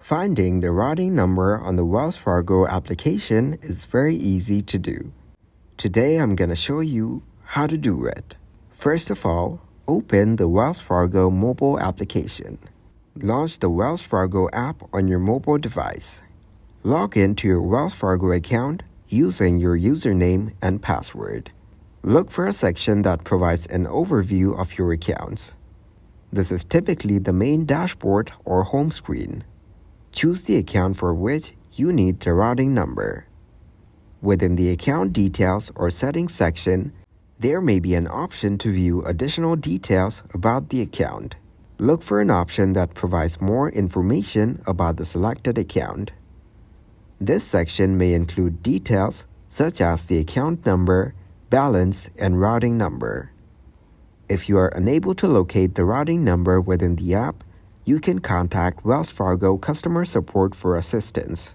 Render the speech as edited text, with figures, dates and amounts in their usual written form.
Finding the routing number on the Wells Fargo application is very easy to do. Today I'm going to show you how to do it. First of all, open the Wells Fargo mobile application. Launch the Wells Fargo app on your mobile device. Log into your Wells Fargo account using your username and password. Look for a section that provides an overview of your accounts. This is typically the main dashboard or home screen. Choose the account for which you need the routing number. Within the account details or settings section, there may be an option to view additional details about the account. Look for an option that provides more information about the selected account. This section may include details such as the account number, balance, and routing number. If you are unable to locate the routing number within the app, you can contact Wells Fargo customer support for assistance.